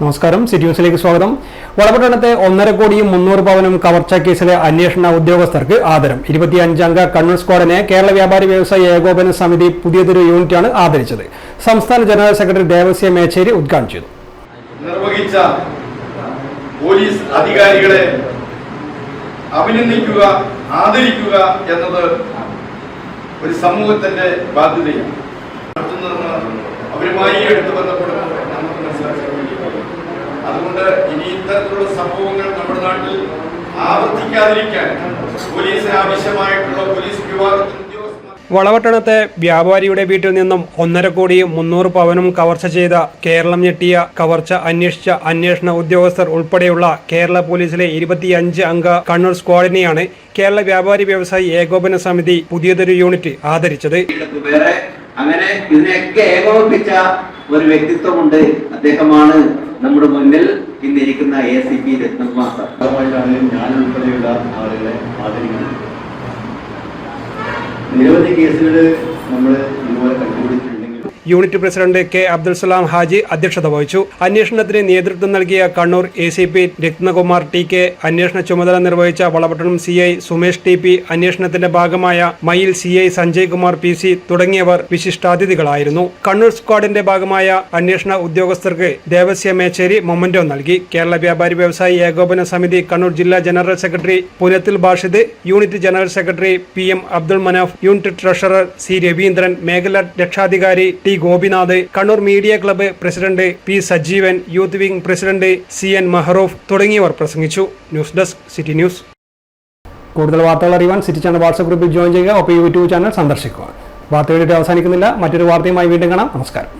നമസ്കാരം. സിറ്റി ന്യൂസിലേക്ക് സ്വാഗതം. വളപട്ടണത്തെ 1.5 കോടിയും 300 പവനും കവർച്ചാ കേസിലെ അന്വേഷണ ഉദ്യോഗസ്ഥർക്ക് ആദരം. 25 അംഗ കണ്ണൂർ സ്ക്വാഡിനെ കേരള വ്യാപാരി വ്യവസായി ഏകോപന സമിതി പുതിയതൊരു യൂണിറ്റാണ് ആദരിച്ചത്. സംസ്ഥാന ജനറൽ സെക്രട്ടറി ദേവസ്യ മേച്ചേരി ഉദ്ഘാടനം ചെയ്തു. നിർവഹിച്ച പോലീസ് അധികാരികളെ അഭിനന്ദിക്കുക, ആദരിക്കുക എന്നത് ഒരു സമൂഹത്തിന്റെ ബാധ്യതയാണ്. അവരുമായി എടുത്തു ബന്ധപ്പെടുമ്പോൾ നമുക്ക് മനസ്സിലാക്കാൻ വേണ്ടി അതുകൊണ്ട് ഇനി ഇത്തരത്തിലുള്ള സംഭവങ്ങൾ നമ്മുടെ നാട്ടിൽ ആവർത്തിക്കാതിരിക്കാൻ പോലീസിന് ആവശ്യമായിട്ടുള്ള പോലീസ് വിഭാഗത്തിൽ വളപട്ടണത്തെ വ്യാപാരിയുടെ വീട്ടിൽ നിന്നും 1.5 കോടിയും 300 പവനും കവർച്ച ചെയ്ത കേരളം ഞെട്ടിയ കവർച്ച അന്വേഷിച്ച അന്വേഷണ ഉദ്യോഗസ്ഥർ ഉൾപ്പെടെയുള്ള കേരള പോലീസിലെ 25 അംഗ കണ്ണൂർ സ്ക്വാഡിനെയാണ് കേരള വ്യാപാരി വ്യവസായി ഏകോപന സമിതി പുതിയതൊരു യൂണിറ്റ് ആദരിച്ചത്. അങ്ങനെ ഇതിനെയൊക്കെ ഏകോപിപ്പിച്ച ഒരു വ്യക്തിത്വമുണ്ട്. അദ്ദേഹമാണ് നമ്മുടെ മുന്നിൽ ഇന്നിരിക്കുന്ന ACP രത്നകുമാർ സാർ. ഞാൻ ഉൾപ്പെടെയുള്ള ആളുകളെ ആദരിക്കുന്നത്. നിരവധി കേസുകൾ നമ്മൾ ഇതുപോലെ കണ്ടുപിടിച്ചിട്ടുണ്ടെങ്കിൽ unit president K Abdul Salam Haji അധ്യക്ഷത വഹിച്ചു. അന്വേഷണത്തിന് നേതൃത്വം നൽകിയ കണ്ണൂർ ACP രത്നകുമാർ TK, അന്വേഷണ ചുമതല നിർവഹിച്ച വളപട്ടണം CI സുമേഷ് TP, അന്വേഷണത്തിന്റെ ഭാഗമായ മയിൽ CI സഞ്ജയ് കുമാർ PC തുടങ്ങിയവർ വിശിഷ്ടാതിഥികളായിരുന്നു. കണ്ണൂർ സ്ക്വാഡിന്റെ ഭാഗമായ അന്വേഷണ ഉദ്യോഗസ്ഥർക്ക് ദേവസ്യ മേച്ചേരി മൊമന്റോ നൽകി. കേരള വ്യാപാരി വ്യവസായി ഏകോപന സമിതി കണ്ണൂർ ജില്ലാ general secretary Punathil Bashid, unit general secretary PM Abdul Manaf, unit treasurer C Raveendran, മേഖലാ രക്ഷാധികാരി T Gopinath, Kannur media club president P Sajeevan, youth wing president CN Mahroof തുടങ്ങിയവർ പ്രസംഗിച്ചു. News desk city news. കൂടുതൽ വാർത്തകൾ അറിയാൻ സിറ്റി ചാനൽ വാട്സ്ആപ്പ് ഗ്രൂപ്പിൽ ജോയിൻ ചെയ്യുക. ഒപ്പം YouTube ചാനൽ സന്ദർശിക്കുക. വാർത്തയുടെ അവസാനിക്കുന്നില്ല. മറ്റൊരു വാർത്തയുമായി വീണ്ടും കാണാം. നമസ്കാരം.